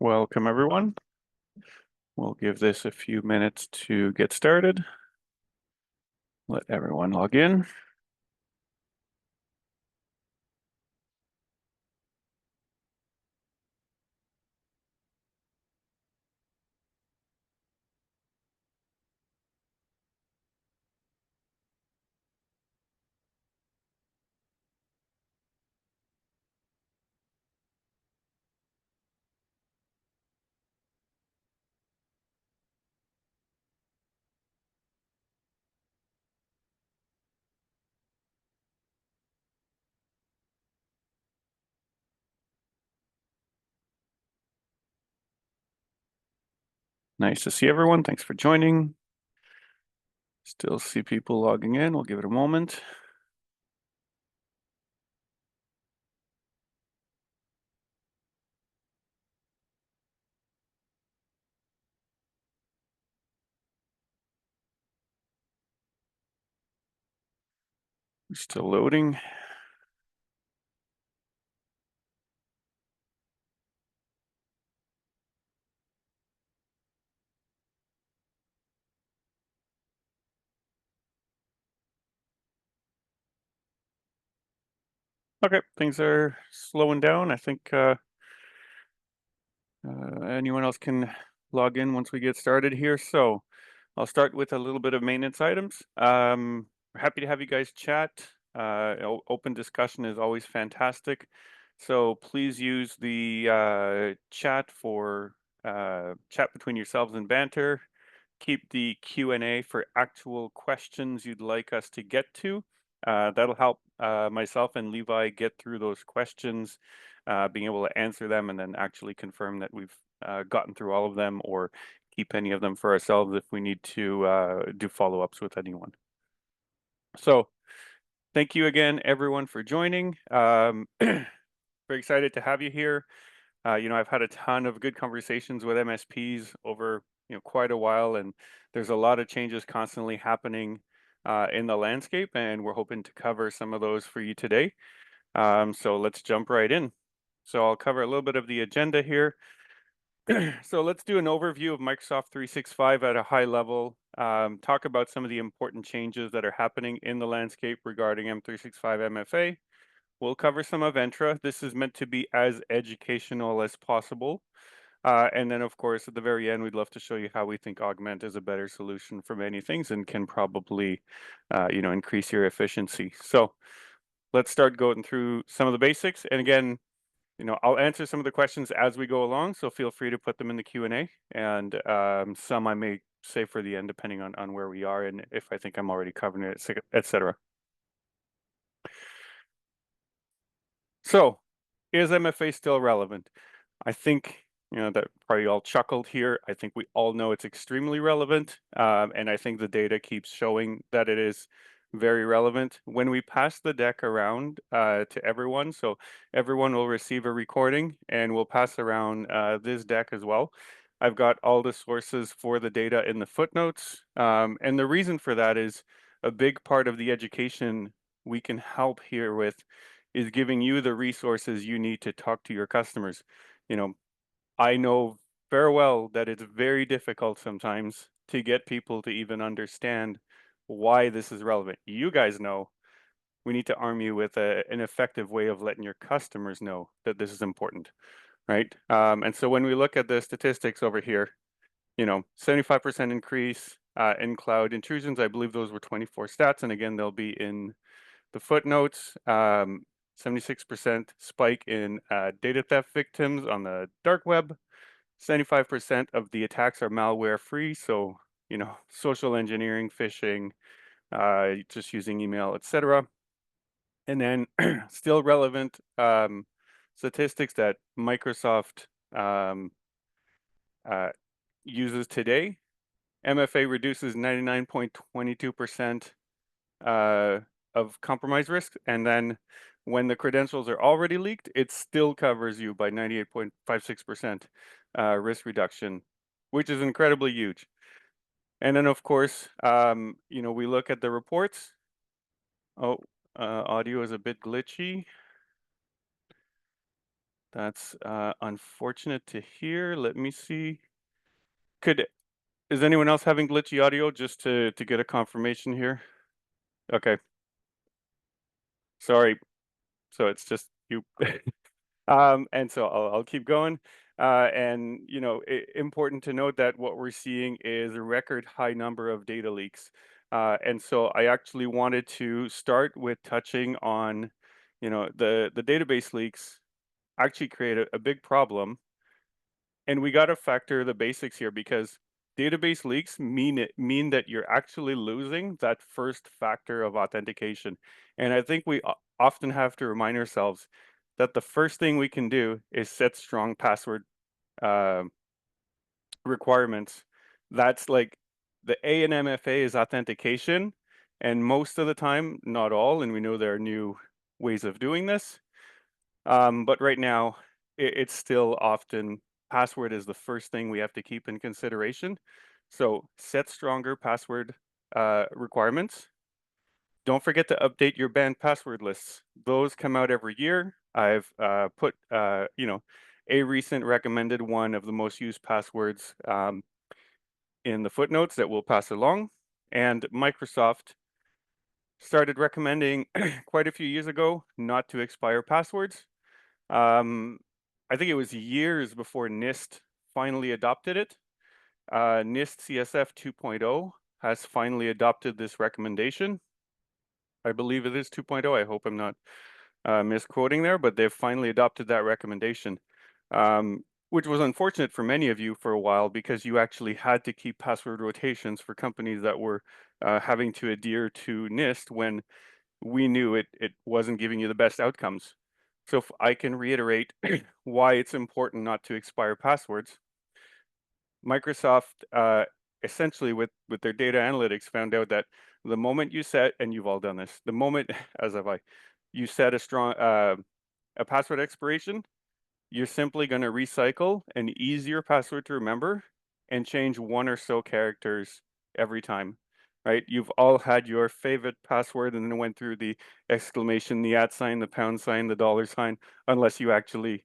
Welcome, everyone. We'll give this a few minutes to get started. Let everyone log in. Nice to see everyone. Thanks for joining. Still see people logging in. We'll give it a moment. We're still loading. Okay, things are slowing down. I think anyone else can log in once we get started here. So I'll start with a little bit of maintenance items. We're happy to have you guys chat. Open discussion is always fantastic. So please use the chat for chat between yourselves and banter. Keep the Q&A for actual questions you'd like us to get to. That'll help myself and Levi get through those questions, being able to answer them and then actually confirm that we've gotten through all of them, or keep any of them for ourselves if we need to do follow-ups with anyone. So thank you again, everyone, for joining. Very excited to have you here. I've had a ton of good conversations with MSPs over quite a while, and there's a lot of changes constantly happening in the landscape, and we're hoping to cover some of those for you today. So let's jump right in. So I'll cover a little bit of the agenda here. So let's do an overview of Microsoft 365 at a high level, talk about some of the important changes that are happening in the landscape regarding M365 MFA. We'll cover some of Entra. This is meant to be as educational as possible. And then, of course, at the very end, we'd love to show you how we think Augment is a better solution for many things and can probably, increase your efficiency. So let's start going through some of the basics. And again, I'll answer some of the questions as we go along, so feel free to put them in the Q&A, and some I may save for the end, depending on where we are and if I think I'm already covering it, etc. So, is MFA still relevant? I think, that probably all chuckled here. I think we all know it's extremely relevant, and I think the data keeps showing that it is very relevant. When we pass the deck around to everyone, so everyone will receive a recording, and we'll pass around this deck as well. I've got all the sources for the data in the footnotes, and the reason for that is a big part of the education we can help here with is giving you the resources you need to talk to your customers. I know very well that it's very difficult sometimes to get people to even understand why this is relevant. You guys know we need to arm you with an effective way of letting your customers know that this is important, right? And so when we look at the statistics over here, 75% increase in cloud intrusions. I believe those were 24 stats, and again, they'll be in the footnotes. 76% spike in data theft victims on the dark web. 75% of the attacks are malware free. So, social engineering, phishing, just using email, etc. And then still relevant statistics that Microsoft uses today. MFA reduces 99.22% of compromise risk, and then when the credentials are already leaked, it still covers you by 98.56% risk reduction, which is incredibly huge. And then, of course, we look at the reports. Oh, audio is a bit glitchy. That's unfortunate to hear. Let me see. Could Is anyone else having glitchy audio just to get a confirmation here? Okay, sorry. So it's just you. And so I'll keep going. And important to note that what we're seeing is a record high number of data leaks. And so I actually wanted to start with touching on, the database leaks actually create a big problem, and we got to factor the basics here because database leaks mean that you're actually losing that first factor of authentication. And I think we often have to remind ourselves that the first thing we can do is set strong password uh, requirements. That's like the A in MFA is authentication, and most of the time, not all, and we know there are new ways of doing this. But right now, it's still often password is the first thing we have to keep in consideration. So set stronger password requirements. Don't forget to update your banned password lists. Those come out every year. I've put, a recent recommended one of the most used passwords in the footnotes that we'll pass along. And Microsoft started recommending quite a few years ago not to expire passwords. Um, I think it was years before NIST finally adopted it. NIST CSF 2.0 has finally adopted this recommendation. I believe it is 2.0. I hope I'm not misquoting there, but they've finally adopted that recommendation, which was unfortunate for many of you for a while because you actually had to keep password rotations for companies that were having to adhere to NIST when we knew it wasn't giving you the best outcomes. So if I can reiterate why it's important not to expire passwords, Microsoft essentially with their data analytics found out that the moment you set, and you've all done this, the moment, as have I, you set a password expiration, you're simply going to recycle an easier password to remember and change one or so characters every time, right? You've all had your favorite password and then went through the exclamation, the at sign, the pound sign, the dollar sign, unless you actually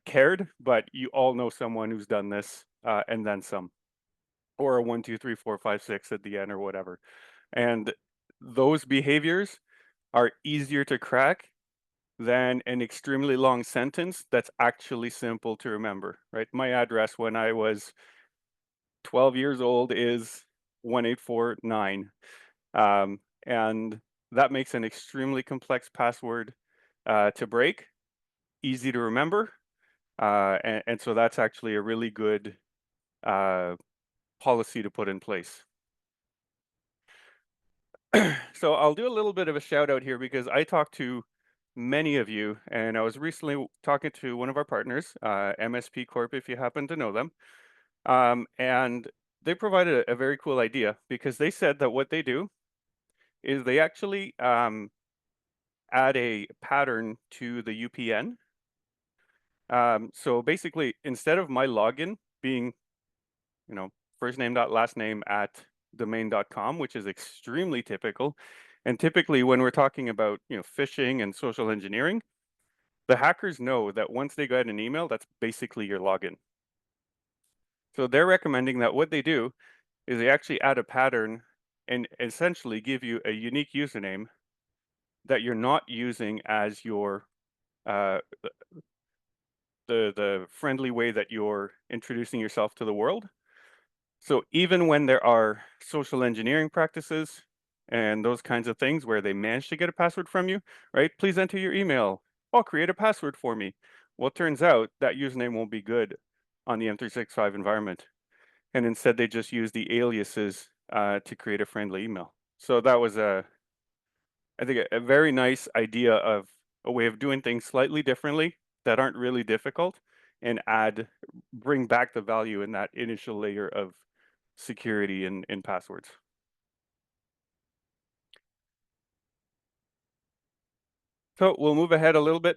cared, but you all know someone who's done this and then some, or a 1 2 3 4 5 6 at the end or whatever. And those behaviors are easier to crack than an extremely long sentence that's actually simple to remember, right? My address when I was 12 years old is 1849. And that makes an extremely complex password to break, easy to remember. And so that's actually a really good policy to put in place. So I'll do a little bit of a shout out here because I talked to many of you, and I was recently talking to one of our partners, MSP Corp, if you happen to know them. And they provided a very cool idea because they said that what they do is they actually add a pattern to the UPN. So basically, instead of my login being, first name dot last name at domain.com, which is extremely typical. And typically when we're talking about, phishing and social engineering, the hackers know that once they get an email, that's basically your login. So they're recommending that what they do is they actually add a pattern and essentially give you a unique username that you're not using as your uh, the friendly way that you're introducing yourself to the world. So even when there are social engineering practices and those kinds of things where they manage to get a password from you, right? Please enter your email. Oh, create a password for me. Well, it turns out that username won't be good on the M365 environment. And instead they just use the aliases to create a friendly email. So that was I think a very nice idea of a way of doing things slightly differently that aren't really difficult and bring back the value in that initial layer of security in passwords. So we'll move ahead a little bit.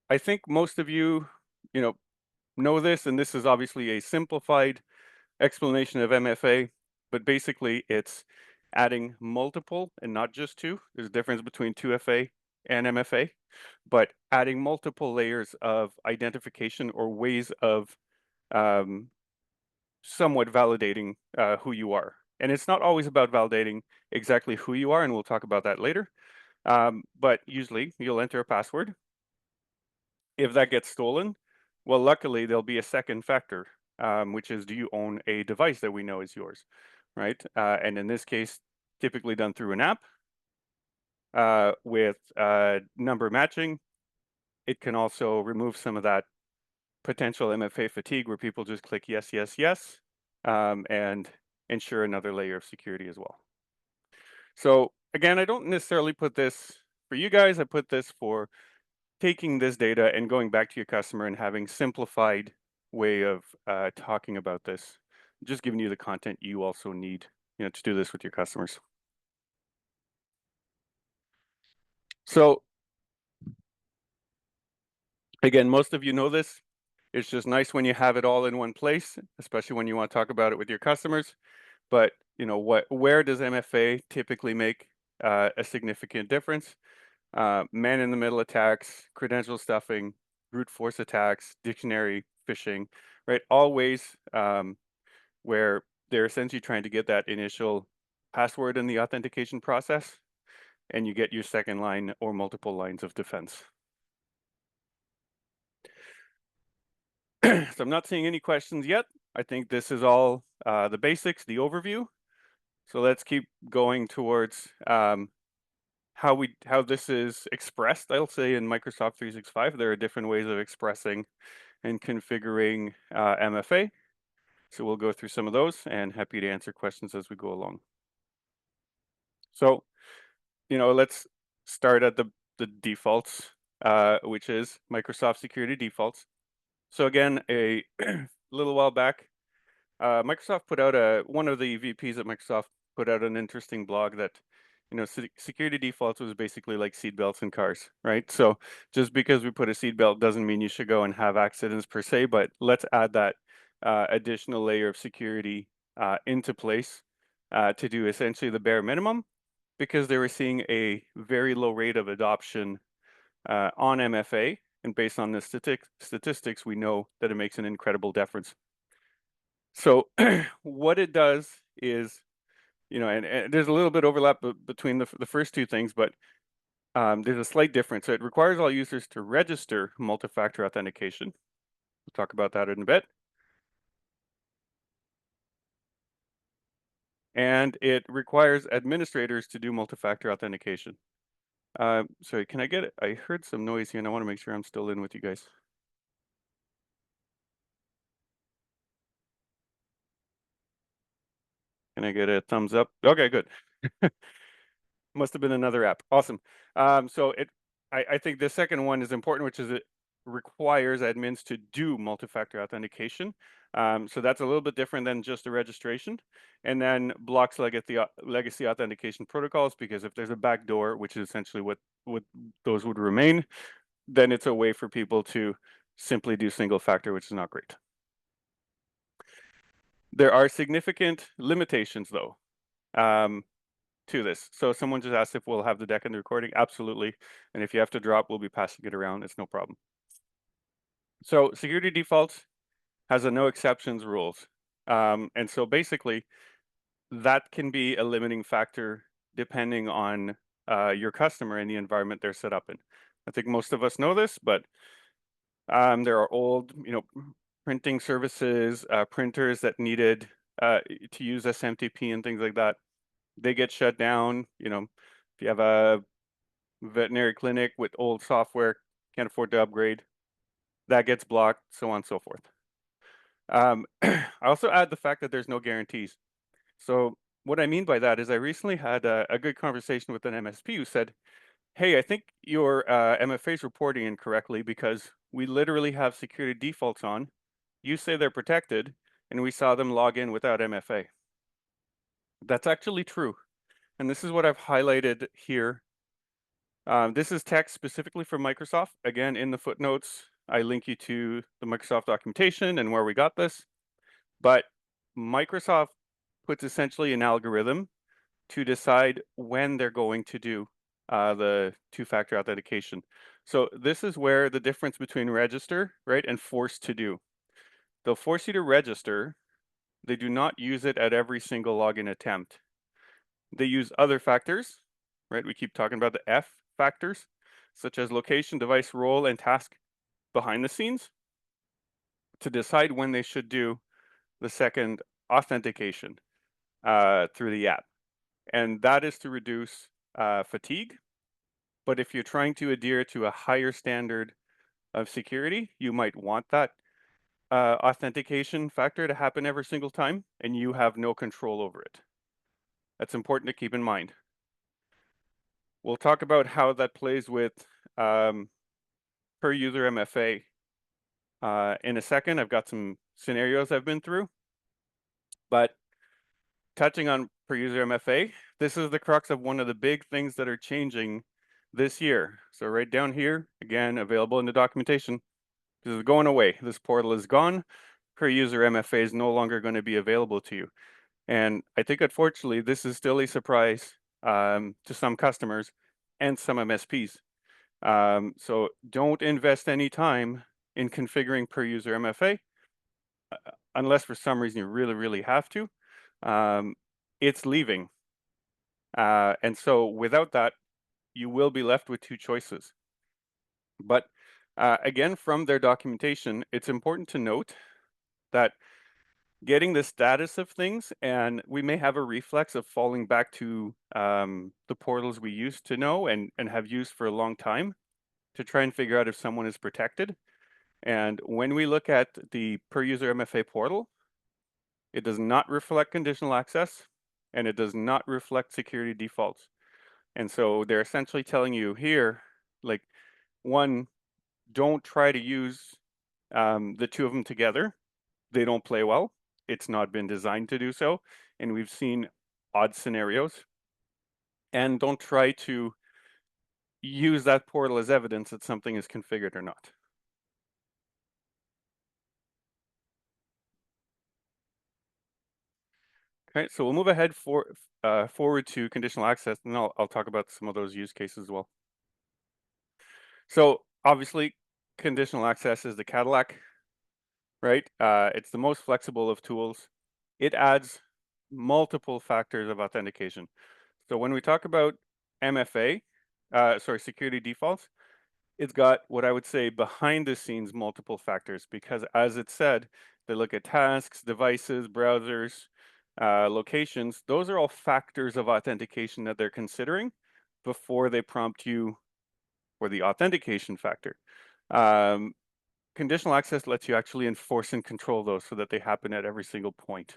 I think most of you, you know this, and this is obviously a simplified explanation of MFA, but basically it's adding multiple and not just two. There's a difference between 2FA and MFA, but adding multiple layers of identification or ways of um, somewhat validating who you are. And it's not always about validating exactly who you are, and we'll talk about that later. But usually you'll enter a password. If that gets stolen, well, luckily there'll be a second factor, which is, do you own a device that we know is yours, right? And in this case, typically done through an app with number matching. It can also remove some of that potential MFA fatigue where people just click yes, yes, yes, and ensure another layer of security as well. So again, I don't necessarily put this for you guys. I put this for taking this data and going back to your customer and having simplified way of talking about this, just giving you the content you also need, to do this with your customers. So again, most of you know this. It's just nice when you have it all in one place, especially when you want to talk about it with your customers. But where does MFA typically make a significant difference? Man-in-the-middle attacks, credential stuffing, brute force attacks, dictionary phishing, right? All ways where they're essentially trying to get that initial password in the authentication process, and you get your second line or multiple lines of defense. So I'm not seeing any questions yet. I think this is all the basics, the overview. So let's keep going towards how this is expressed. I'll say in Microsoft 365, there are different ways of expressing and configuring MFA. So we'll go through some of those, and happy to answer questions as we go along. So, let's start at the defaults, which is Microsoft Security Defaults. So again, a little while back, Microsoft put out one of the VPs at Microsoft put out an interesting blog that, security defaults was basically like seatbelts in cars, right? So just because we put a seatbelt doesn't mean you should go and have accidents per se, but let's add that additional layer of security into place to do essentially the bare minimum, because they were seeing a very low rate of adoption on MFA. And based on the statistics, we know that it makes an incredible difference. So what it does is, and there's a little bit overlap between the first two things, but there's a slight difference. So it requires all users to register multi-factor authentication. We'll talk about that in a bit. And it requires administrators to do multi-factor authentication. Sorry, can I get it? I heard some noise here and I want to make sure I'm still in with you guys. Can I get a thumbs up? Okay, good. Must have been another app. Awesome. So I think the second one is important, which is it requires admins to do multi-factor authentication. So that's a little bit different than just a registration, and then blocks legacy authentication protocols, because if there's a backdoor, which is essentially what those would remain, then it's a way for people to simply do single factor, which is not great. There are significant limitations though. To this. So someone just asked if we'll have the deck in the recording. Absolutely. And if you have to drop, we'll be passing it around. It's no problem. So security defaults has a no exceptions rules. And so basically that can be a limiting factor depending on your customer and the environment they're set up in. I think most of us know this, but there are old, printing services, printers that needed to use SMTP and things like that. They get shut down. If you have a veterinary clinic with old software, can't afford to upgrade, that gets blocked, so on and so forth. I also add the fact that there's no guarantees. So what I mean by that is I recently had a good conversation with an MSP who said, hey, I think your MFA is reporting incorrectly because we literally have security defaults on. You say they're protected, and we saw them log in without MFA. That's actually true. And this is what I've highlighted here. This is text specifically from Microsoft. Again, in the footnotes, I link you to the Microsoft documentation and where we got this. But Microsoft puts essentially an algorithm to decide when they're going to do the two-factor authentication. So this is where the difference between register, right, and force to do. They'll force you to register. They do not use it at every single login attempt. They use other factors, right? We keep talking about the F factors, such as location, device, role, and task behind the scenes to decide when they should do the second authentication through the app. And that is to reduce fatigue. But if you're trying to adhere to a higher standard of security, you might want that authentication factor to happen every single time, and you have no control over it. That's important to keep in mind. We'll talk about how that plays with per user MFA in a second. I've got some scenarios I've been through, but touching on per user MFA, this is the crux of one of the big things that are changing this year. So right down here, again, available in the documentation, this is going away. This portal is gone. Per user MFA is no longer going to be available to you. And I think, unfortunately, this is still a surprise to some customers and some MSPs. So don't invest any time in configuring per user MFA unless for some reason you really, really have to. It's leaving. And so without that, you will be left with two choices. But again, from their documentation, it's important to note that getting the status of things, and we may have a reflex of falling back to the portals we used to know and have used for a long time to try and figure out if someone is protected. And when we look at the per user MFA portal, it does not reflect conditional access, and it does not reflect security defaults. And so they're essentially telling you here, like, one, don't try to use the two of them together. They don't play well. It's not been designed to do so. And we've seen odd scenarios. And don't try to use that portal as evidence that something is configured or not. Okay, so we'll move ahead forward to conditional access, and I'll talk about some of those use cases as well. So obviously, conditional access is the Cadillac, right? It's the most flexible of tools. It adds multiple factors of authentication. So when we talk about MFA, security defaults, it's got what I would say behind the scenes multiple factors because as it said, they look at tasks, devices, browsers, locations. Those are all factors of authentication that they're considering before they prompt you for the authentication factor. Conditional access lets you actually enforce and control those so that they happen at every single point.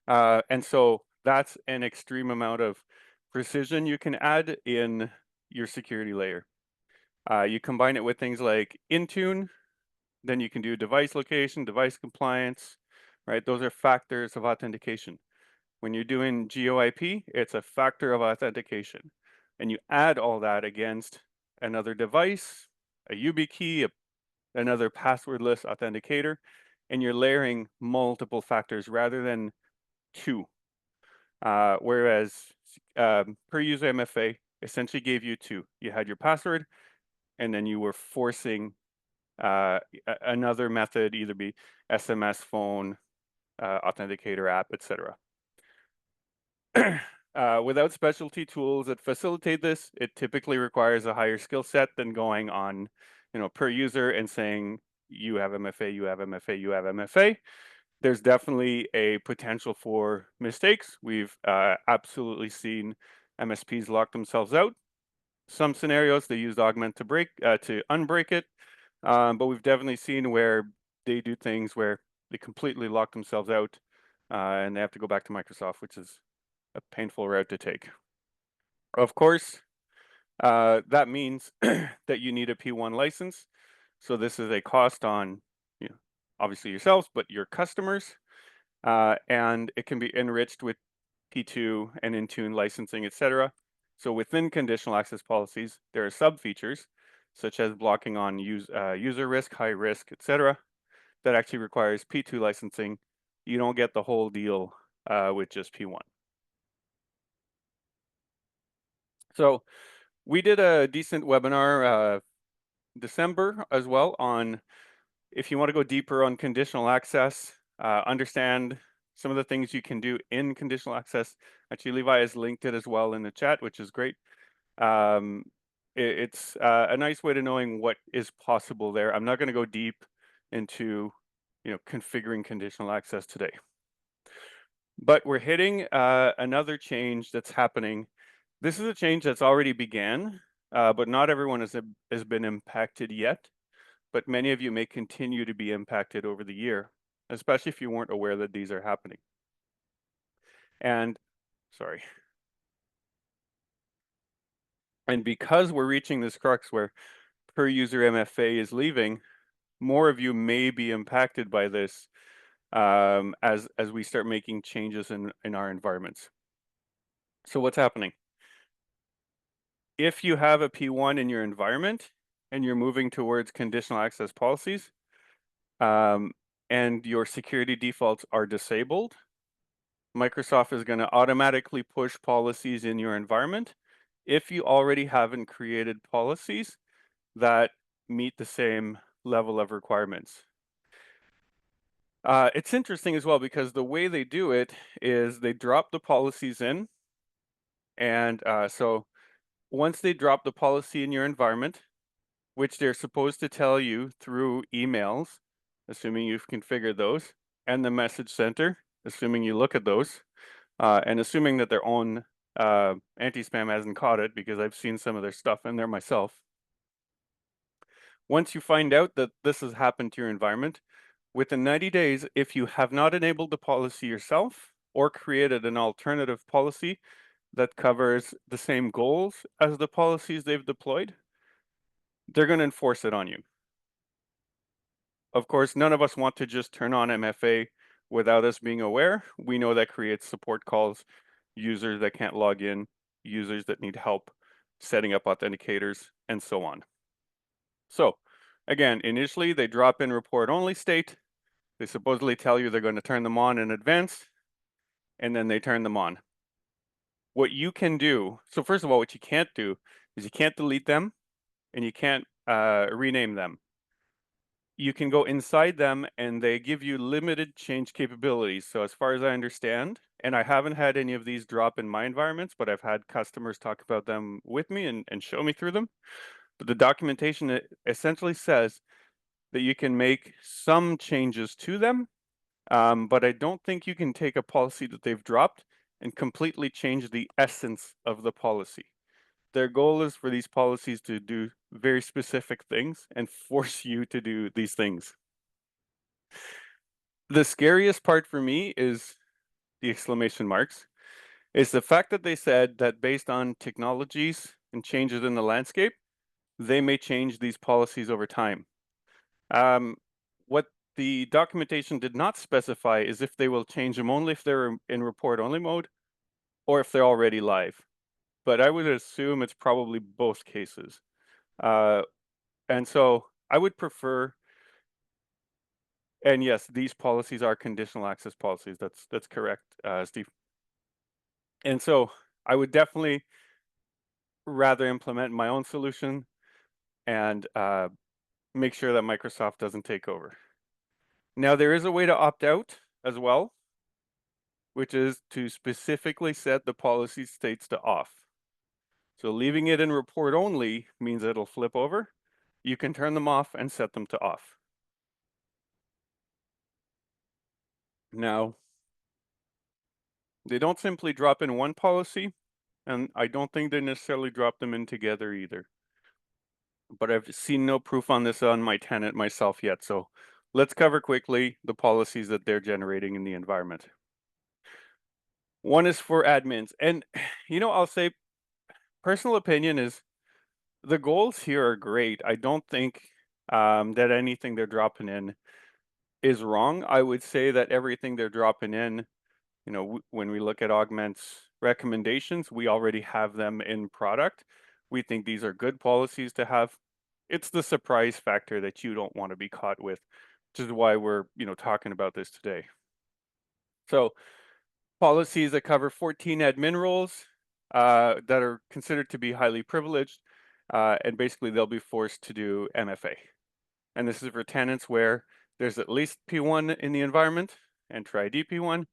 And so that's an extreme amount of precision you can add in your security layer. You combine it with things like Intune, then you can do device location, device compliance, right? Those are factors of authentication. When you're doing GeoIP, it's a factor of authentication. And you add all that against another device, a YubiKey, another passwordless authenticator, and you're layering multiple factors rather than two. Whereas per user MFA essentially gave you two. You had your password, and then you were forcing another method, either be SMS, phone, authenticator app, etc. Without specialty tools that facilitate this, it typically requires a higher skill set than going on, per user and saying you have MFA, you have MFA, you have MFA. There's definitely a potential for mistakes. We've absolutely seen MSPs lock themselves out. Some scenarios they used augment to unbreak it, but we've definitely seen where they do things where they completely lock themselves out and they have to go back to Microsoft, which is a painful route to take. Of course, that means that you need a P1 license. So this is a cost on, obviously yourselves, but your customers, and it can be enriched with P2 and Intune licensing, etc. So within conditional access policies, there are sub-features such as blocking on user risk, high risk, etc. that actually requires P2 licensing. You don't get the whole deal with just P1. So we did a decent webinar December as well on if you want to go deeper on conditional access, understand some of the things you can do in conditional access. Actually, Levi has linked it as well in the chat, which is great. Um, it's a nice way to knowing what is possible there. I'm not going to go deep into, configuring conditional access today. But we're hitting another change that's happening. This is a change that's already began, but not everyone has been impacted yet. But many of you may continue to be impacted over the year, especially if you weren't aware that these are happening. And sorry. And because we're reaching this crux where per user MFA is leaving, more of you may be impacted by this as we start making changes in our environments. So what's happening? If you have a P1 in your environment and you're moving towards conditional access policies, and your security defaults are disabled, Microsoft is going to automatically push policies in your environment if you already haven't created policies that meet the same level of requirements. It's interesting as well because the way they do it is they drop the policies in, and so once they drop the policy in your environment, which they're supposed to tell you through emails, assuming you've configured those, and the message center, assuming you look at those, and assuming that their own anti-spam hasn't caught it, because I've seen some of their stuff in there myself. Once you find out that this has happened to your environment, within 90 days, if you have not enabled the policy yourself or created an alternative policy that covers the same goals as the policies they've deployed, they're going to enforce it on you. Of course, none of us want to just turn on MFA without us being aware. We know that creates support calls, users that can't log in, users that need help setting up authenticators, and so on. So again, initially they drop in report only state. They supposedly tell you they're going to turn them on in advance, and then they turn them on. What you can do, so first of all, what you can't do is you can't delete them and you can't rename them. You can go inside them and they give you limited change capabilities. So as far as I understand, and I haven't had any of these drop in my environments, but I've had customers talk about them with me and show me through them. But the documentation essentially says that you can make some changes to them, but I don't think you can take a policy that they've dropped and completely change the essence of the policy. Their goal is for these policies to do very specific things and force you to do these things. The scariest part for me is the exclamation marks. Is the fact that they said that based on technologies and changes in the landscape, they may change these policies over time. What the documentation did not specify is if they will change them only if they're in report only mode or if they're already live. But I would assume it's probably both cases. And so I would prefer, and yes, these policies are conditional access policies. That's correct, Steve. And so I would definitely rather implement my own solution and make sure that Microsoft doesn't take over. Now, there is a way to opt out as well, which is to specifically set the policy states to off. So leaving it in report only means it'll flip over. You can turn them off and set them to off. Now, they don't simply drop in one policy, and I don't think they necessarily drop them in together either. But I've seen no proof on this on my tenant myself yet, so let's cover quickly the policies that they're generating in the environment. One is for admins, and I'll say personal opinion is the goals here are great. I don't think that anything they're dropping in is wrong. I would say that everything they're dropping in, when we look at Augment's recommendations, we already have them in product. We think these are good policies to have. It's the surprise factor that you don't want to be caught with, which is why we're, talking about this today. So policies that cover 14 admin roles, that are considered to be highly privileged, and basically they'll be forced to do MFA. And this is for tenants where there's at least P1 in the environment, enter ID P1,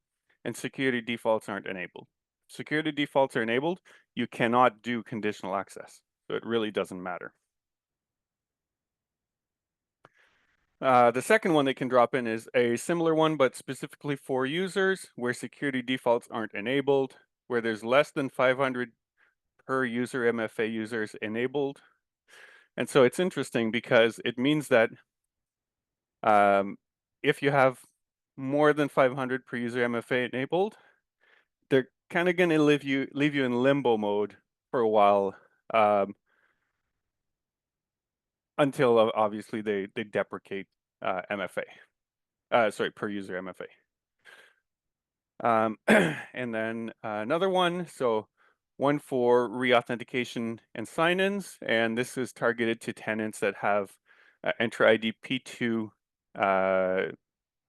and security defaults aren't enabled. Security defaults are enabled, you cannot do conditional access. So it really doesn't matter. The second one they can drop in is a similar one, but specifically for users where security defaults aren't enabled, where there's less than 500 per user MFA users enabled. And so it's interesting because it means that if you have more than 500 per user MFA enabled, they're kind of going to leave you in limbo mode for a while, until obviously they deprecate MFA. Sorry, per user MFA. And then another one, so one for re-authentication and sign-ins, and this is targeted to tenants that have Enter ID P2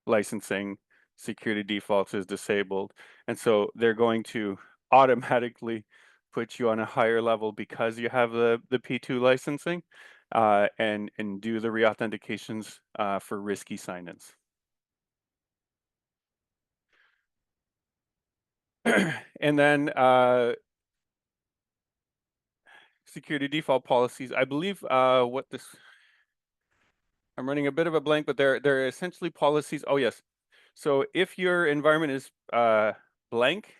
licensing. Security defaults is disabled, and so they're going to automatically put you on a higher level because you have the P2 licensing, and do the re-authentications for risky sign-ins. And then security default policies. I believe what this, I'm running a bit of a blank, but they're essentially policies. Oh yes. So if your environment is blank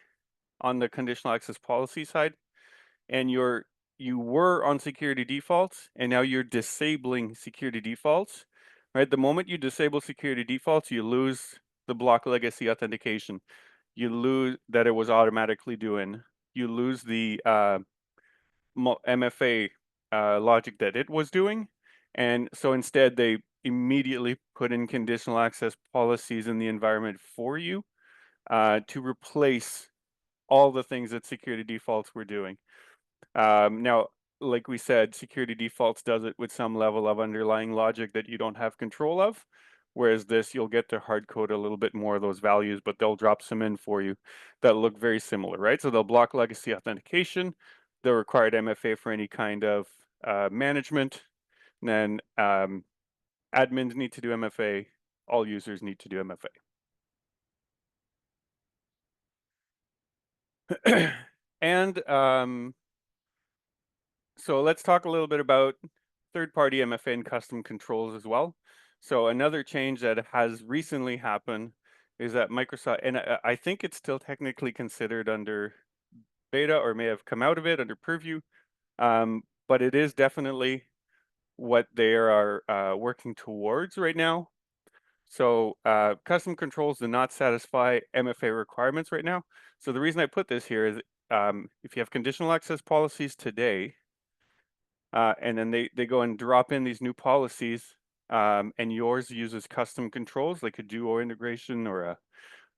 on the conditional access policy side, and you were on security defaults, and now you're disabling security defaults, right? The moment you disable security defaults, you lose the block legacy authentication. You lose that it was automatically doing. You lose the MFA logic that it was doing. And so instead, they immediately put in conditional access policies in the environment for you to replace all the things that security defaults were doing. Now, like we said, security defaults does it with some level of underlying logic that you don't have control of. Whereas this, you'll get to hard code a little bit more of those values, but they'll drop some in for you that look very similar, right? So they'll block legacy authentication, they'll require MFA for any kind of management, and then admins need to do MFA, all users need to do MFA. And so let's talk a little bit about third-party MFA and custom controls as well. So another change that has recently happened is that Microsoft, and I think it's still technically considered under beta or may have come out of it under purview, but it is definitely what they are working towards right now. So custom controls do not satisfy MFA requirements right now. So the reason I put this here is if you have conditional access policies today, and then they go and drop in these new policies, and yours uses custom controls like a Duo integration or a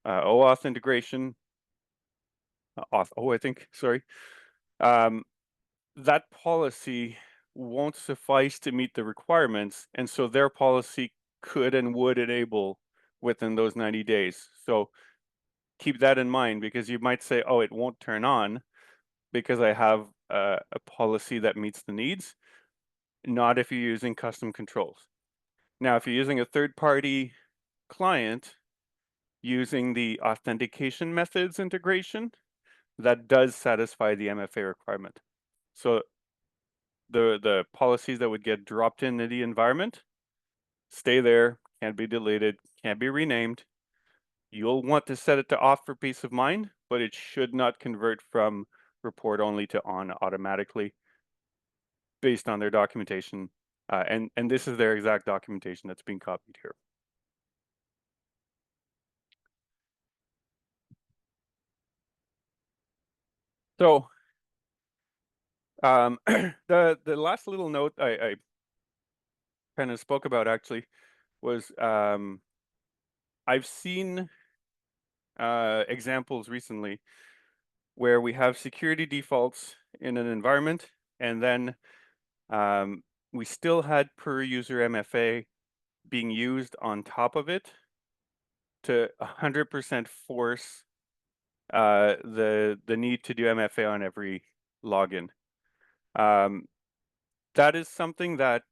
OAuth integration. I think, sorry. That policy won't suffice to meet the requirements, and so their policy could and would enable within those 90 days. So keep that in mind, because you might say, oh, it won't turn on because I have a policy that meets the needs. Not if you're using custom controls. Now, if you're using a third-party client using the authentication methods integration, that does satisfy the MFA requirement. So the policies that would get dropped into the environment stay there, can't be deleted, can't be renamed. You'll want to set it to off for peace of mind, but it should not convert from report only to on automatically based on their documentation. And this is their exact documentation that's being copied here. So the last little note I kind of spoke about actually was I've seen examples recently where we have security defaults in an environment, and then we still had per user MFA being used on top of it to 100% force the need to do MFA on every login. Um, that is something that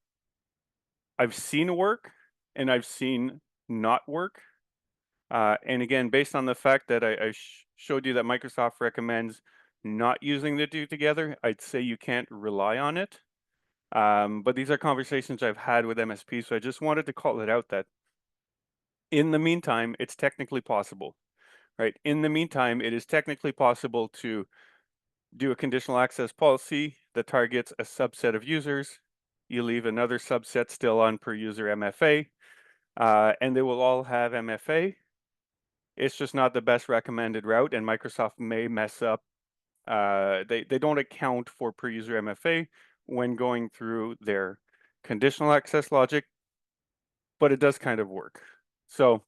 I've seen work and I've seen not work. And again, based on the fact that I showed you that Microsoft recommends not using the two together, I'd say you can't rely on it. But these are conversations I've had with MSP, so I just wanted to call it out that in the meantime, it's technically possible, right? In the meantime, it is technically possible to do a conditional access policy that targets a subset of users. You leave another subset still on per user MFA, and they will all have MFA. It's just not the best recommended route, and Microsoft may mess up. They don't account for per user MFA when going through their conditional access logic, but it does kind of work. So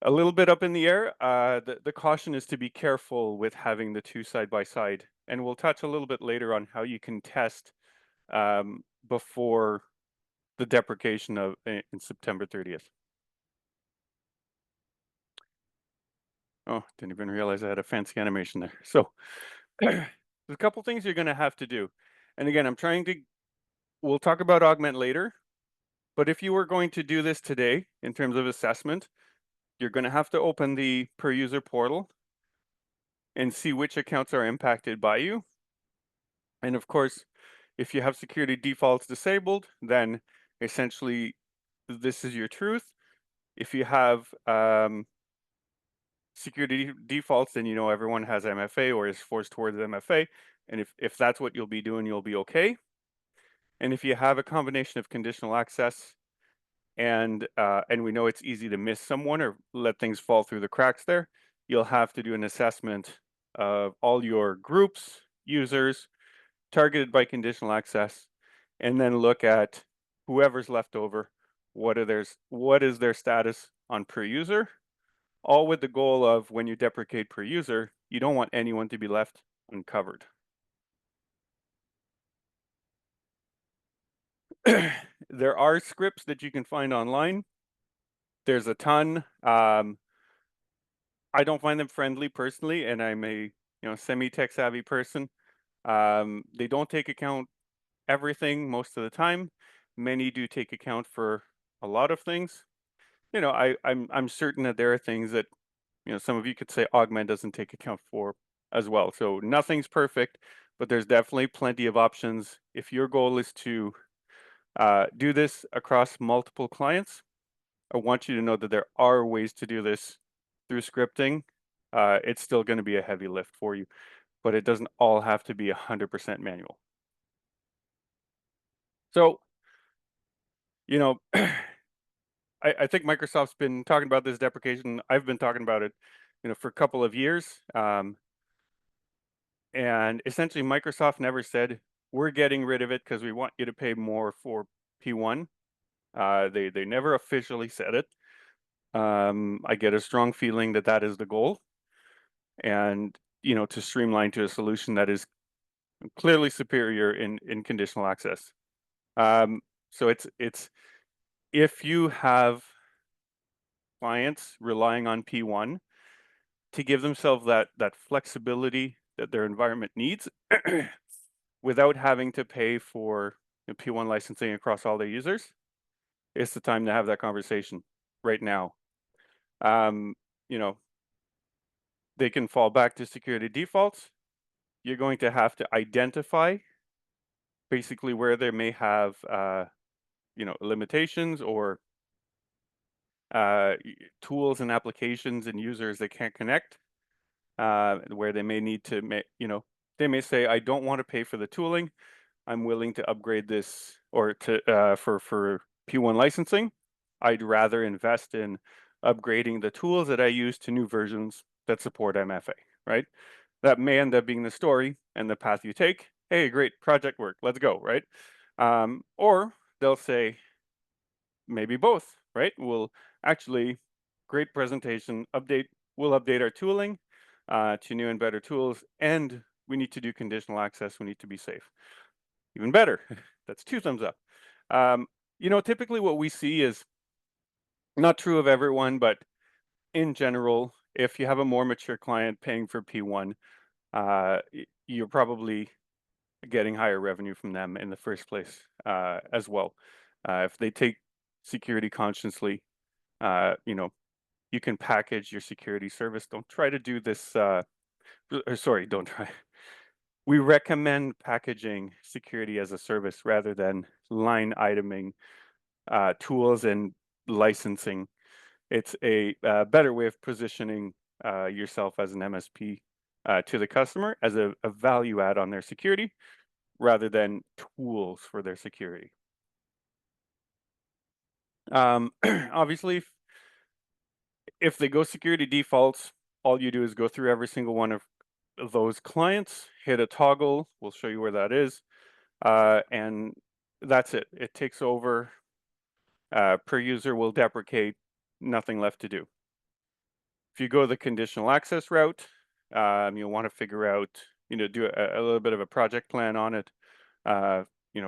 a little bit up in the air. The caution is to be careful with having the two side by side, and we'll touch a little bit later on how you can test before the deprecation of in September 30th. Oh, didn't even realize I had a fancy animation there. So there's a couple things you're going to have to do. And again, we'll talk about augment later, but if you were going to do this today in terms of assessment, you're going to have to open the per user portal and see which accounts are impacted by you. And of course, if you have security defaults disabled, then essentially this is your truth. If you have security defaults, then you know everyone has MFA or is forced towards MFA. And if that's what you'll be doing, you'll be okay. And if you have a combination of conditional access and we know it's easy to miss someone or let things fall through the cracks there, you'll have to do an assessment of all your groups, users, targeted by conditional access, and then look at whoever's left over, what is their status on per user, all with the goal of when you deprecate per user, you don't want anyone to be left uncovered. There are scripts that you can find online. There's a ton. I don't find them friendly personally, and I'm a semi-tech savvy person. They don't take account everything most of the time. Many do take account for a lot of things. I'm certain that there are things that some of you could say augment doesn't take account for as well. So nothing's perfect, but there's definitely plenty of options. If your goal is to do this across multiple clients, I want you to know that there are ways to do this through scripting. It's still going to be a heavy lift for you, but it doesn't all have to be 100% manual. So, I think Microsoft's been talking about this deprecation. I've been talking about it, for a couple of years. And essentially Microsoft never said, we're getting rid of it because we want you to pay more for P1. They never officially said it. I get a strong feeling that that is the goal. And, to streamline to a solution that is clearly superior in conditional access. So it's if you have clients relying on P1 to give themselves that flexibility that their environment needs without having to pay for P1 licensing across all their users, it's the time to have that conversation right now. They can fall back to security defaults. You're going to have to identify basically where they may have limitations or tools and applications and users that can't connect, where they may need to they may say, I don't want to pay for the tooling. I'm willing to upgrade this or to for P1 licensing. I'd rather invest in upgrading the tools that I use to new versions that support MFA, right? That may end up being the story and the path you take. Hey, great project work, let's go, right? Or they'll say maybe both, right? We'll actually, great presentation, we'll update our tooling to new and better tools, and we need to do conditional access, we need to be safe. Even better, that's 2 thumbs up. Typically what we see is not true of everyone, but in general, If you have a more mature client paying for P1, you're probably getting higher revenue from them in the first place as well. If they take security consciously, you know, you can package your security service. Don't try to do this. Sorry, don't try. We recommend packaging security as a service rather than line iteming tools and licensing. It's a better way of positioning yourself as an MSP to the customer as a value add on their security rather than tools for their security. Obviously, if they go security defaults, all you do is go through every single one of those clients, hit a toggle. We'll show you where that is. And that's it. It takes over. Per user will deprecate, nothing left to do. If you go the conditional access route, you'll want to figure out, do a little bit of a project plan on it.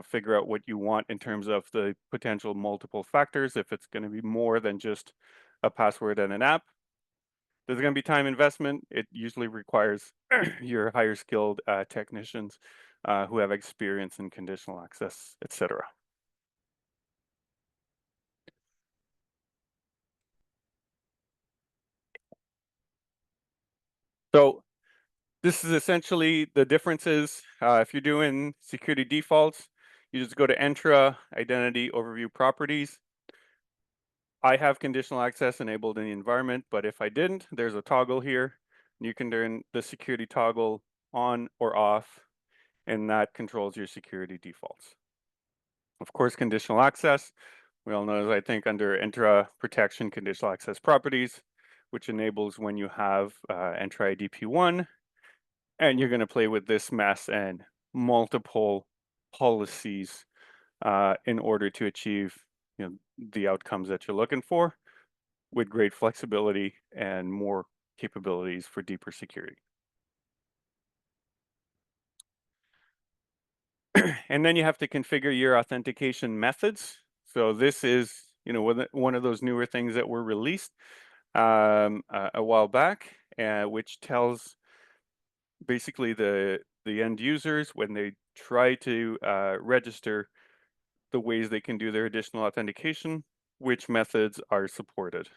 Figure out what you want in terms of the potential multiple factors. If it's going to be more than just a password and an app, there's going to be time investment. It usually requires your higher skilled technicians who have experience in conditional access, etc. So this is essentially the differences. If you're doing security defaults, you just go to Entra, Identity, Overview Properties. I have conditional access enabled in the environment, but if I didn't, there's a toggle here. You can turn the security toggle on or off, and that controls your security defaults. Of course, conditional access, we all know, I think, under Entra Protection Conditional Access Properties, which enables when you have Entra IDP1, and you're going to play with this mess and multiple policies in order to achieve the outcomes that you're looking for with great flexibility and more capabilities for deeper security. And then you have to configure your authentication methods. So this is one of those newer things that were released a while back, which tells basically the end users when they try to register the ways they can do their additional authentication, which methods are supported.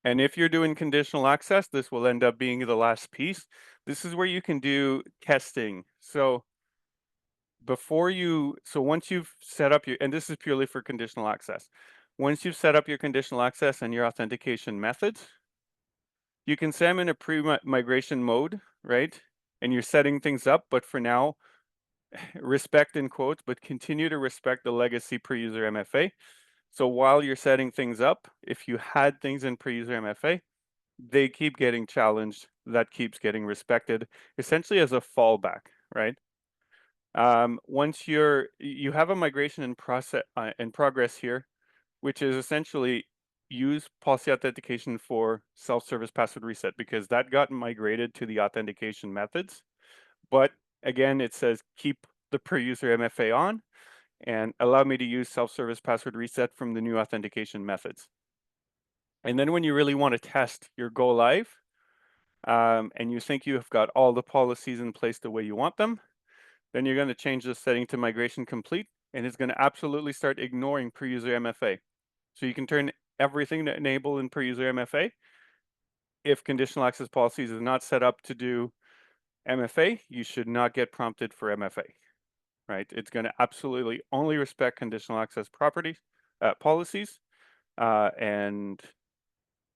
And if you're doing conditional access, this will end up being the last piece. This is where you can do testing. So once you've set up and this is purely for conditional access. Once you've set up your conditional access and your authentication methods, you can say I'm in a pre-migration mode, right? And you're setting things up, but for now, respect in quotes, but continue to respect the legacy per user MFA. So while you're setting things up, if you had things in per user MFA, they keep getting challenged. That keeps getting respected, essentially as a fallback, right? Once you have a migration in progress here, which is essentially use policy authentication for self-service password reset because that got migrated to the authentication methods. But again, it says keep the per user MFA on and allow me to use self-service password reset from the new authentication methods. And then when you really want to test your go live, and you think you have got all the policies in place the way you want them, then you're going to change the setting to migration complete, and it's going to absolutely start ignoring per user MFA. So you can turn everything to enable in per user MFA. If conditional access policies is not set up to do MFA, you should not get prompted for MFA, right? It's going to absolutely only respect conditional access policies, and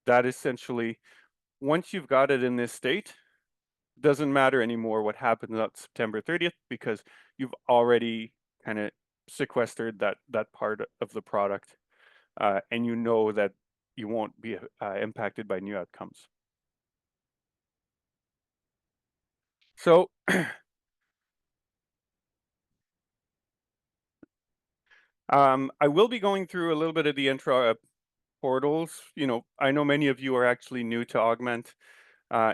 that essentially, once you've got it in this state, doesn't matter anymore what happens on September 30th because you've already kind of sequestered that part of the product, and you know that you won't be impacted by new outcomes. So I will be going through a little bit of the Entra portals. I know many of you are actually new to Augment.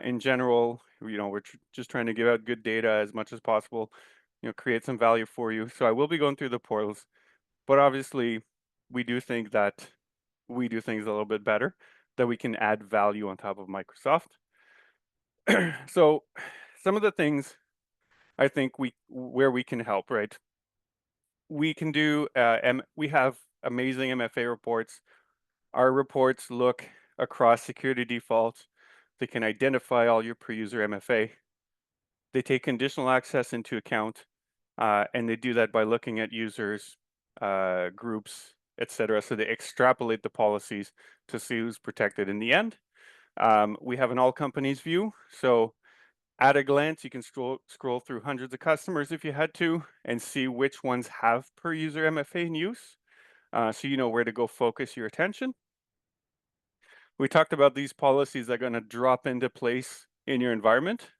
In general, we're just trying to give out good data as much as possible, create some value for you. So I will be going through the portals, but obviously we do think that we do things a little bit better, that we can add value on top of Microsoft. So some of the things I think where we can help, right? We can do, we have amazing MFA reports. Our reports look across security defaults. They can identify all your per-user MFA. They take conditional access into account, and they do that by looking at users, groups, etc. So they extrapolate the policies to see who's protected in the end. We have an all companies view. So at a glance, you can scroll through hundreds of customers if you had to and see which ones have per user MFA in use. So you know where to go focus your attention. We talked about these policies that are going to drop into place in your environment.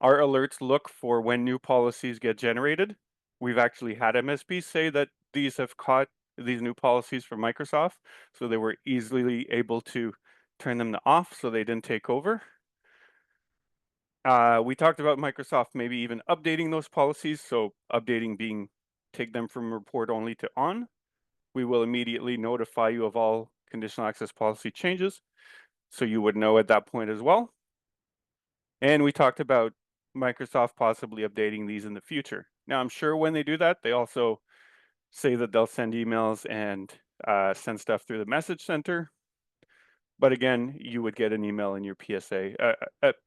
Our alerts look for when new policies get generated. We've actually had MSPs say that these have caught these new policies from Microsoft, so they were easily able to turn them to off so they didn't take over. We talked about Microsoft maybe even updating those policies, so updating being take them from report only to on. We will immediately notify you of all conditional access policy changes, so you would know at that point as well. And we talked about Microsoft possibly updating these in the future. Now, I'm sure when they do that, they also say that they'll send emails and send stuff through the message center. But again, you would get an email in your PSA,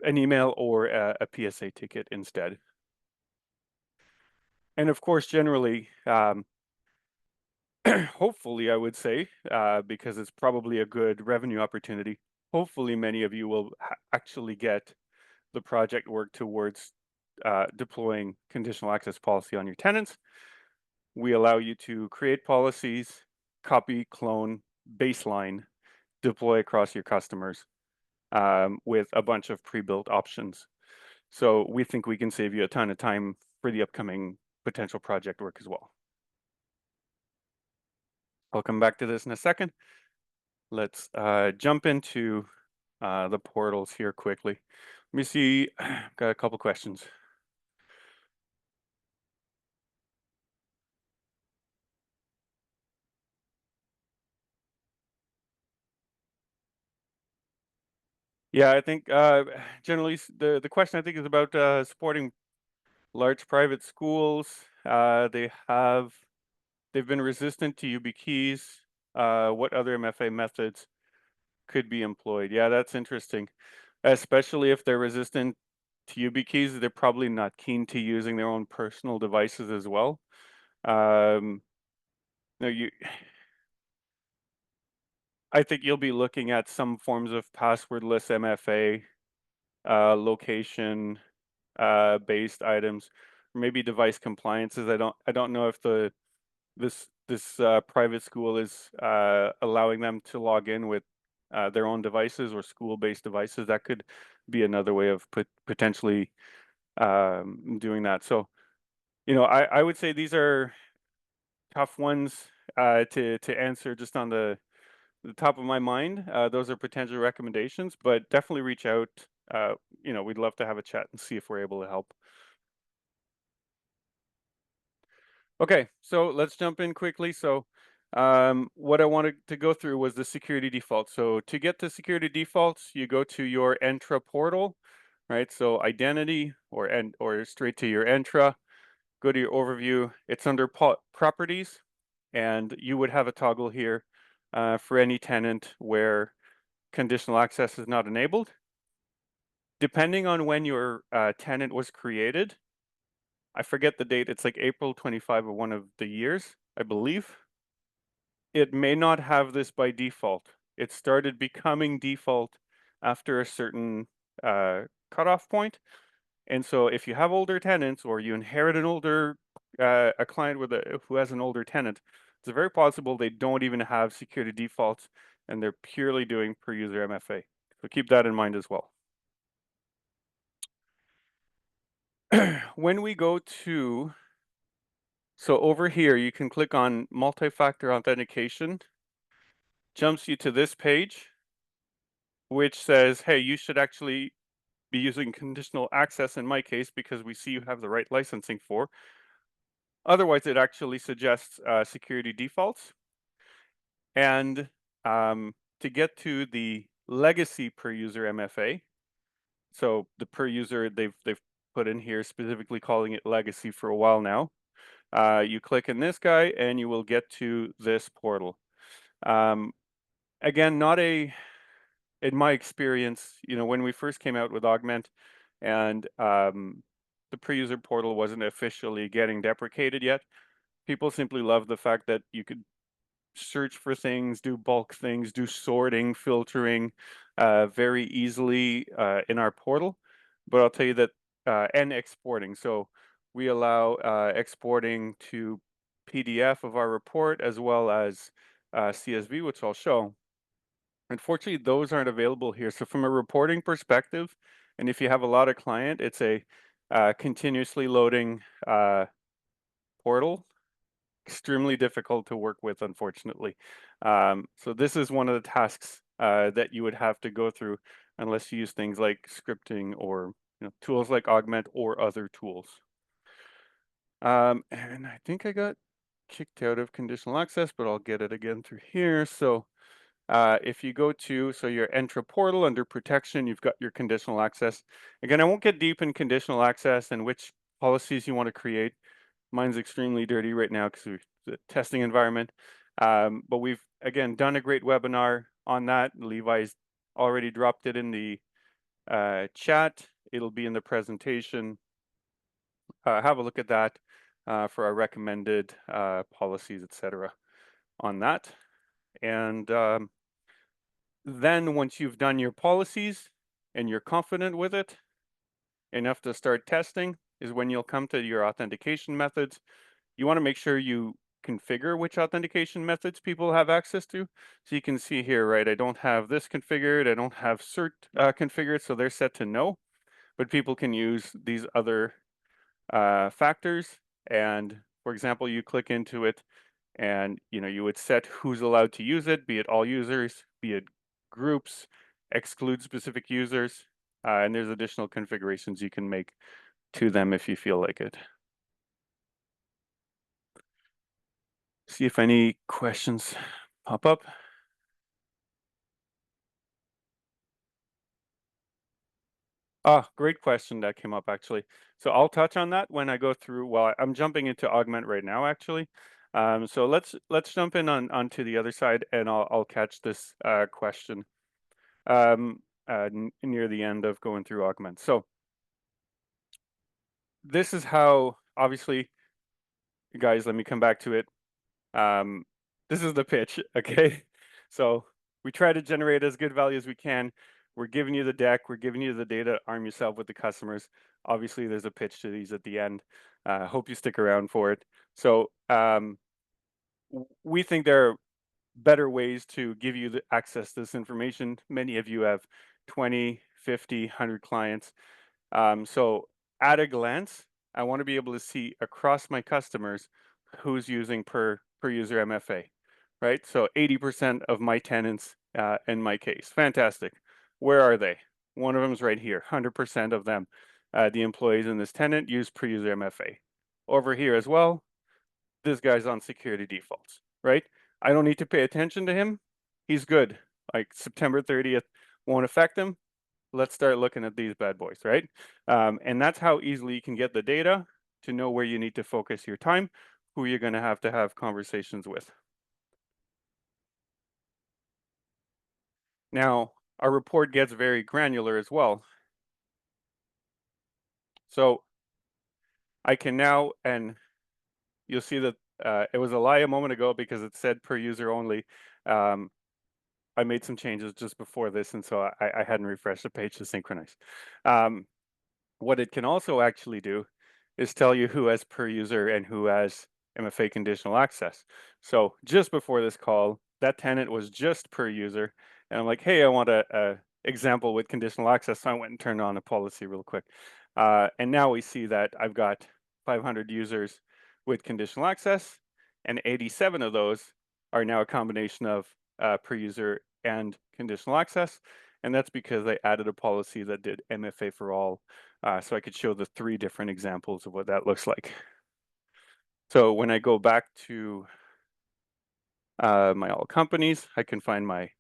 an email or a PSA ticket instead. And of course, generally, hopefully, I would say, because it's probably a good revenue opportunity, hopefully many of you will actually get the project work towards deploying conditional access policy on your tenants. We allow you to create policies, copy, clone, baseline, deploy across your customers with a bunch of pre-built options. So we think we can save you a ton of time for the upcoming potential project work as well. I'll come back to this in a second. Let's jump into the portals here quickly. Let me see, got a couple questions. Yeah, I think generally the question I think is about supporting large private schools. They've been resistant to YubiKeys. What other MFA methods could be employed? Yeah, that's interesting. Especially if they're resistant to YubiKeys, they're probably not keen to using their own personal devices as well. No, I think you'll be looking at some forms of passwordless MFA, location based items, or maybe device compliances. I don't know if this private school is allowing them to log in with their own devices or school-based devices. That could be another way of potentially doing that. So, you know, I would say these are tough ones to answer just on the top of my mind. Those are potential recommendations, but definitely reach out. You know, we'd love to have a chat and see if we're able to help. Okay, so let's jump in quickly. So what I wanted to go through was the security defaults. So to get to security defaults, you go to your Entra portal, right? So identity or straight to your Entra, go to your overview. It's under properties, and you would have a toggle here for any tenant where conditional access is not enabled. Depending on when your tenant was created, I forget the date, it's like April 25 of one of the years, I believe. It may not have this by default. It started becoming default after a certain cutoff point. And so if you have older tenants or you inherit an older a client who has an older tenant, it's very possible they don't even have security defaults and they're purely doing per user MFA. So keep that in mind as well. When we go to, so over here, you can click on multi-factor authentication, jumps you to this page, which says, hey, you should actually be using conditional access in my case because we see you have the right licensing for. Otherwise, it actually suggests security defaults. And to get to the legacy per user MFA. So the per user they've put in here specifically calling it legacy for a while now. You click in this guy and you will get to this portal. Um, again, not a, in my experience, when we first came out with Augment and the per user portal wasn't officially getting deprecated yet, people simply love the fact that you could search for things, do bulk things, do sorting, filtering very easily in our portal. But I'll tell you that, and exporting. So we allow exporting to PDF of our report as well as CSV, which I'll show. Unfortunately, those aren't available here. So from a reporting perspective, and if you have a lot of client, it's a continuously loading portal, extremely difficult to work with, unfortunately. So this is one of the tasks that you would have to go through unless you use things like scripting or tools like Augment or other tools. And I think I got kicked out of conditional access, but I'll get it again through here. So if you go to, so your Entra portal under protection, you've got your conditional access. Again, I won't get deep in conditional access and which policies you want to create. Mine's extremely dirty right now because it's a testing environment. But we've, again, done a great webinar on that. Levi's already dropped it in the chat. It'll be in the presentation. Have a look at that for our recommended policies, etc. on that. And then once you've done your policies and you're confident with it, enough to start testing is when you'll come to your authentication methods. You want to make sure you configure which authentication methods people have access to. So you can see here, right, I don't have this configured, I don't have cert configured, so they're set to no, but people can use these other factors. And for example, you click into it and you would set who's allowed to use it, be it all users, be it groups, exclude specific users, and there's additional configurations you can make to them if you feel like it. See if any questions pop up. Great question that came up actually. So I'll touch on that when I go through. Well, I'm jumping into Augment right now actually. So let's jump in onto the other side, and I'll catch this question near the end of going through Augment. So this is how, obviously, guys, let me come back to it. This is the pitch, okay? So we try to generate as good value as we can. We're giving you the deck, we're giving you the data, arm yourself with the customers. Obviously, there's a pitch to these at the end. Hope you stick around for it. So we think there are better ways to give you the access to this information. Many of you have 20, 50, 100 clients. So at a glance, I want to be able to see across my customers who's using per user MFA, right? So 80% of my tenants in my case. Fantastic. Where are they? One of them is right here. 100% of them, the employees in this tenant use per user MFA. Over here as well, this guy's on security defaults, right? I don't need to pay attention to him. He's good. Like September 30th won't affect him. Let's start looking at these bad boys, right? And that's how easily you can get the data to know where you need to focus your time, who you're going to have conversations with. Now, our report gets very granular as well. So I can now, and you'll see that it was a lie a moment ago because it said per user only. I made some changes just before this, and so I hadn't refreshed the page to synchronize. What it can also actually do is tell you who has per user and who has MFA conditional access. So just before this call, that tenant was just per user, and I'm like, hey, I want a example with conditional access. So I went and turned on a policy real quick. And now we see that I've got 500 users with conditional access, and 87 of those are now a combination of per user and conditional access. And that's because I added a policy that did MFA for all. So I could show the 3 different examples of what that looks like. So when I go back to my all companies. I can find my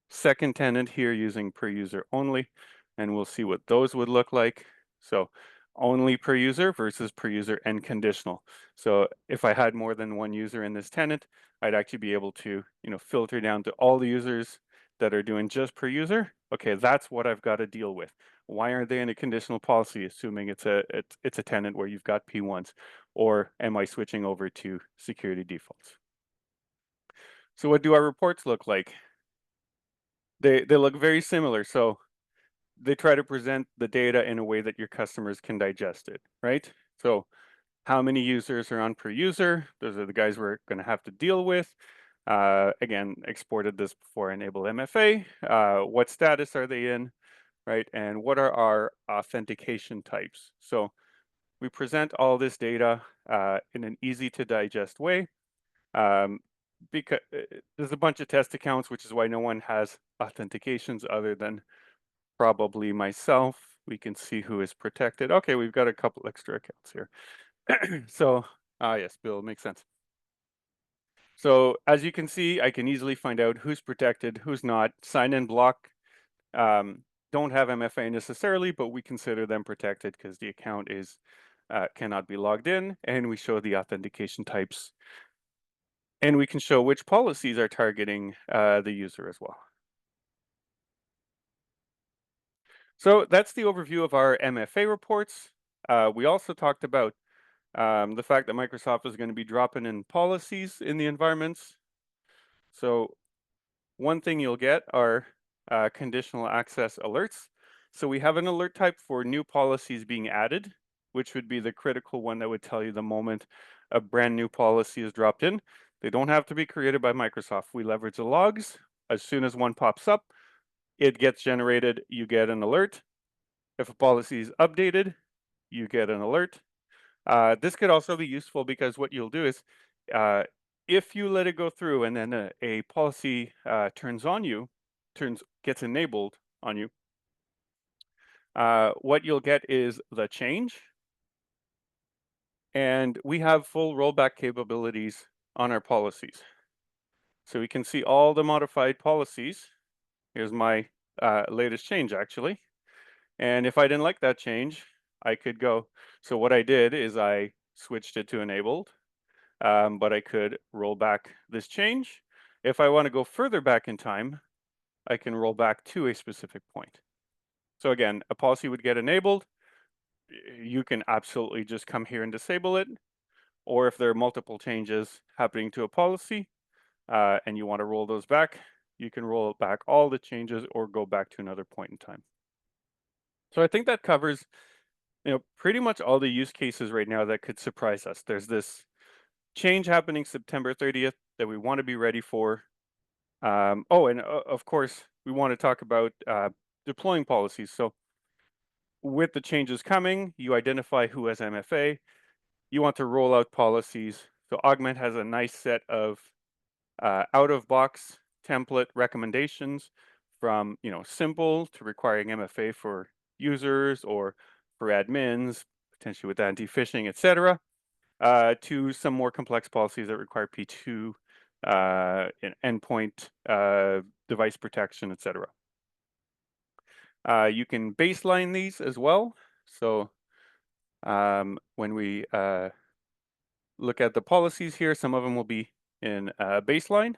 second tenant here using per user only, and we'll see what those would look like. So only per user versus per user and conditional. So if I had more than one user in this tenant, I'd actually be able to, filter down to all the users that are doing just per user. Okay, that's what I've got to deal with. Why aren't they in a conditional policy, assuming it's a tenant where you've got P1s, or am I switching over to security defaults? So what do our reports look like? They look very similar. So they try to present the data in a way that your customers can digest it, right? So how many users are on per user? Those are the guys we're going to have to deal with. Again, exported this before I enable MFA. What status are they in, right? And what are our authentication types? So we present all this data in an easy to digest way. Because there's a bunch of test accounts, which is why no one has authentications other than probably myself. We can see who is protected. Okay, we've got a couple extra accounts here. So, yes, Bill, makes sense. So as you can see, I can easily find out who's protected, who's not. Sign and block don't have MFA necessarily, but we consider them protected because the account is cannot be logged in, and we show the authentication types, and we can show which policies are targeting the user as well. So that's the overview of our MFA reports. We also talked about the fact that Microsoft is going to be dropping in policies in the environments. So one thing you'll get are conditional access alerts. So we have an alert type for new policies being added, which would be the critical one that would tell you the moment a brand new policy is dropped in. They don't have to be created by Microsoft. We leverage the logs. As soon as one pops up, it gets generated, you get an alert. If a policy is updated, you get an alert. This could also be useful because what you'll do is, if you let it go through and then a policy gets enabled on you, what you'll get is the change. And we have full rollback capabilities on our policies. So we can see all the modified policies. Here's my latest change, actually. And if I didn't like that change, I could go. So what I did is I switched it to enabled, but I could roll back this change. If I want to go further back in time, I can roll back to a specific point. So again, a policy would get enabled. You can absolutely just come here and disable it. Or if there are multiple changes happening to a policy and you want to roll those back, you can roll back all the changes or go back to another point in time. So I think that covers, pretty much all the use cases right now that could surprise us. There's this change happening September 30th that we want to be ready for. And of course, we want to talk about deploying policies. So with the changes coming, you identify who has MFA. You want to roll out policies. So Augment has a nice set of out-of-box template recommendations from simple to requiring MFA for users or for admins, potentially with anti-phishing, etc., to some more complex policies that require P2, endpoint, device protection, etc. You can baseline these as well. So when we look at the policies here, some of them will be in baseline.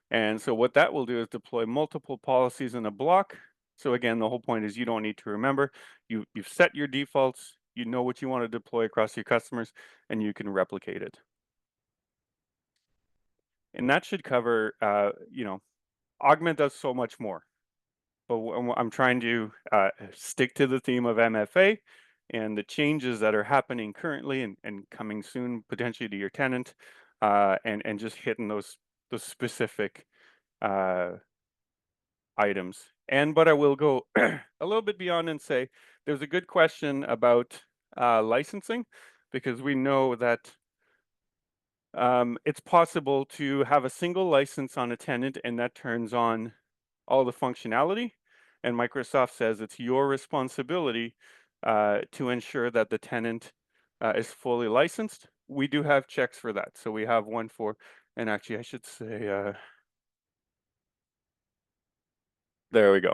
And so what that will do is deploy multiple policies in a block. So again, the whole point is you don't need to remember. You've set your defaults, you know what you want to deploy across your customers, and you can replicate it. And that should cover, Augment does so much more. But I'm trying to stick to the theme of MFA and the changes that are happening currently and coming soon, potentially to your tenant, and just hitting those specific items. But I will go a little bit beyond and say there's a good question about licensing, because we know that it's possible to have a single license on a tenant and that turns on all the functionality. And Microsoft says it's your responsibility to ensure that the tenant is fully licensed. We do have checks for that. So we have one for And actually, I should say, there we go.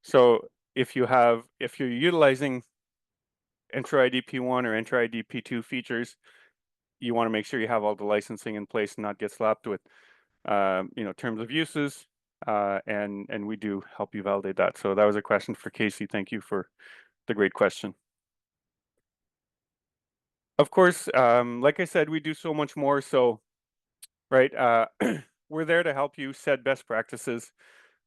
So if you're utilizing Enter ID P1 or Enter ID P2 features, you want to make sure you have all the licensing in place and not get slapped with, terms of uses. And we do help you validate that. So that was a question for Casey. Thank you for the great question. Of course, like I said, we do so much more. So, right, we're there to help you set best practices.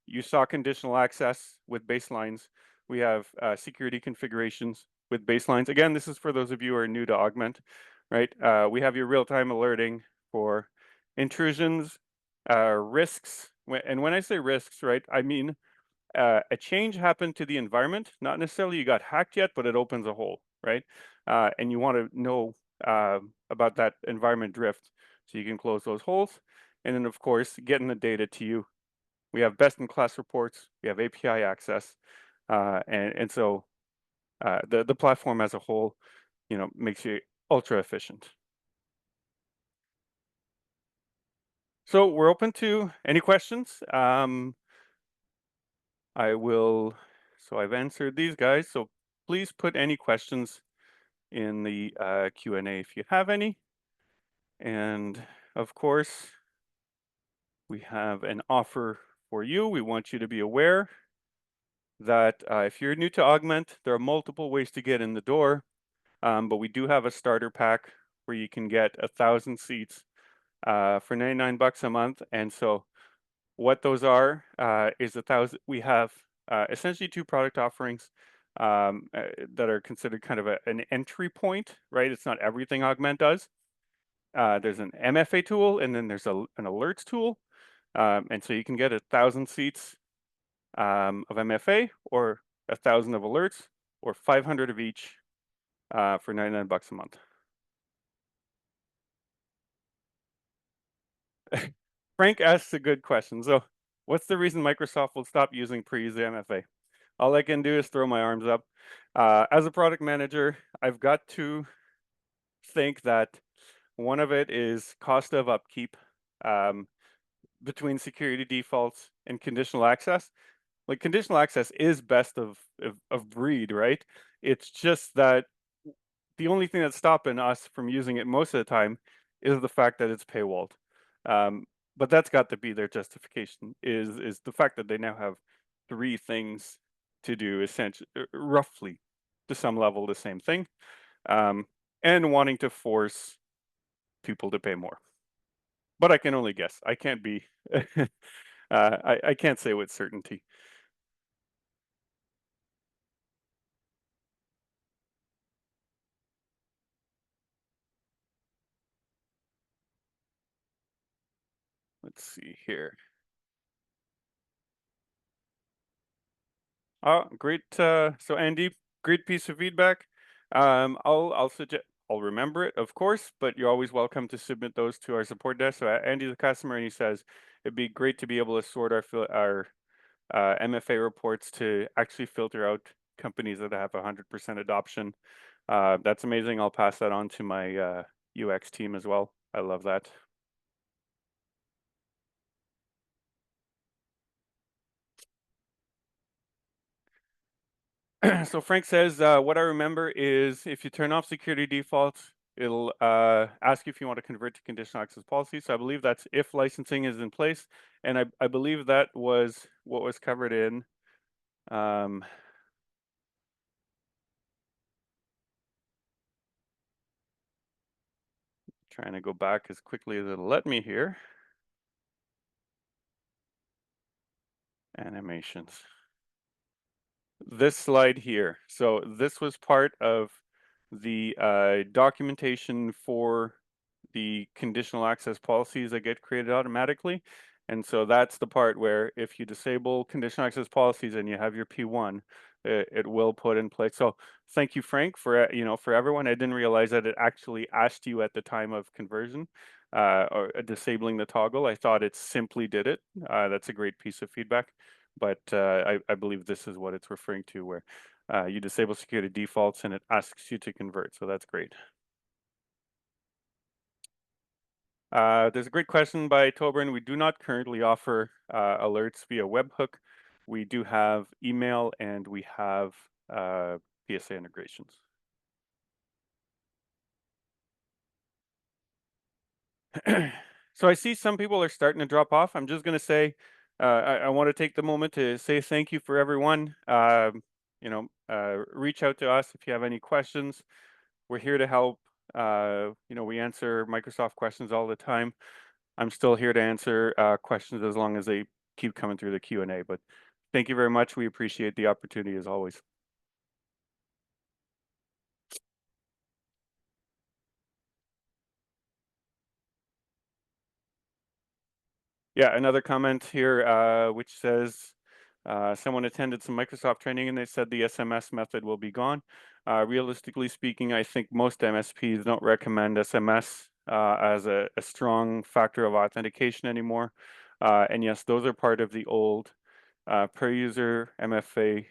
You saw conditional access with baselines. We have security configurations with baselines. Again, this is for those of you who are new to Augment, right? We have your real-time alerting for intrusions, risks. And when I say risks, right, I mean a change happened to the environment. Not necessarily you got hacked yet, but it opens a hole, right? And you want to know about that environment drift so you can close those holes. And then, of course, getting the data to you. We have best-in-class reports. We have API access, and so the platform as a whole, makes you ultra efficient. So we're open to any questions. I will. So I've answered these guys. So please put any questions in the Q&A if you have any. And of course, we have an offer for you. We want you to be aware that if you're new to Augment, there are multiple ways to get in the door, but we do have a starter pack where you can get 1,000 seats for 99 bucks a month. And so what those are is 1,000. We have essentially two product offerings that are considered kind of an entry point, right? It's not everything Augment does. There's an MFA tool, and then there's an alerts tool. And so you can get 1,000 seats of MFA, or 1,000 of alerts, or 500 of each for 99 bucks a month. Frank asks a good question. So what's the reason Microsoft will stop using pre-use MFA? All I can do is throw my arms up. As a product manager, I've got to think that one of it is cost of upkeep between security defaults and conditional access. Like, conditional access is best of breed, right? It's just that the only thing that's stopping us from using it most of the time is the fact that it's paywalled. But that's got to be their justification, is the fact that they now have three things to do, essentially, roughly, to some level, the same thing, and wanting to force people to pay more. But I can only guess. I can't be, I can't say with certainty. Let's see here. Oh, great. So Andy, great piece of feedback. I'll suggest, I'll remember it, of course, but you're always welcome to submit those to our support desk. So Andy's a customer, and he says it'd be great to be able to sort our MFA reports to actually filter out companies that have 100% adoption. That's amazing. I'll pass that on to my UX team as well. I love that. So Frank says, what I remember is if you turn off security defaults, it'll ask you if you want to convert to conditional access policy. So I believe that's if licensing is in place. And I believe that was what was covered in trying to go back as quickly as it'll let me here. Animations. This slide here. So this was part of the documentation for the conditional access policies that get created automatically. And so that's the part where if you disable conditional access policies and you have your P1, it will put in place. So thank you, Frank, for for everyone. I didn't realize that it actually asked you at the time of conversion or disabling the toggle. I thought it simply did it. That's a great piece of feedback. But I believe this is what it's referring to, where you disable security defaults and it asks you to convert. So that's great. There's a great question by Tobin. We do not currently offer alerts via webhook. We do have email and we have PSA integrations. So I see some people are starting to drop off. I'm just going to say, I want to take the moment to say thank you for everyone. Reach out to us if you have any questions. We're here to help. We answer Microsoft questions all the time. I'm still here to answer questions as long as they keep coming through the Q&A. But thank you very much. We appreciate the opportunity as always. Yeah, another comment here, which says someone attended some Microsoft training and they said the SMS method will be gone. Realistically speaking, I think most MSPs don't recommend SMS as a strong factor of authentication anymore. And yes, those are part of the old per user MFA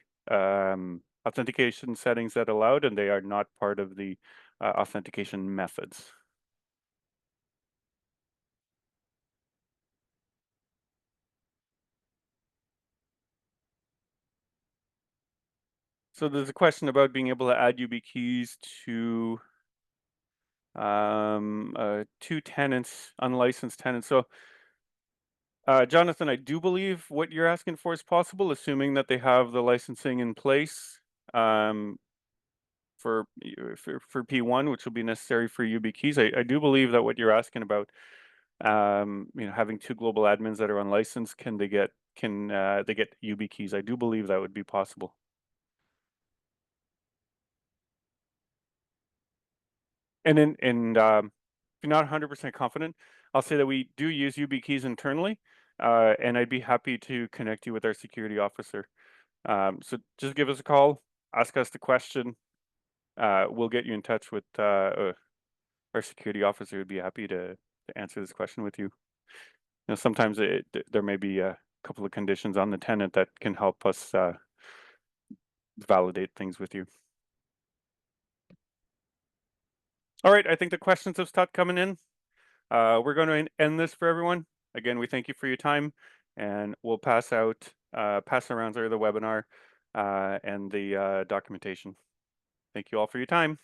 authentication settings that allowed, and they are not part of the authentication methods. So there's a question about being able to add UB keys to two tenants, unlicensed tenants. So Jonathan, I do believe what you're asking for is possible, assuming that they have the licensing in place for P1, which will be necessary for UB keys. I do believe that what you're asking about, having two global admins that are unlicensed, can they get UB keys? I do believe that would be possible. And if you're not 100% confident, I'll say that we do use UB keys internally, and I'd be happy to connect you with our security officer. So just give us a call, ask us the question. We'll get you in touch with our security officer. Would be happy to answer this question with you. Sometimes there may be a couple of conditions on the tenant that can help us validate things with you. All right, I think the questions have stopped coming in. We're going to end this for everyone. Again, we thank you for your time, and we'll pass around the webinar and the documentation. Thank you all for your time.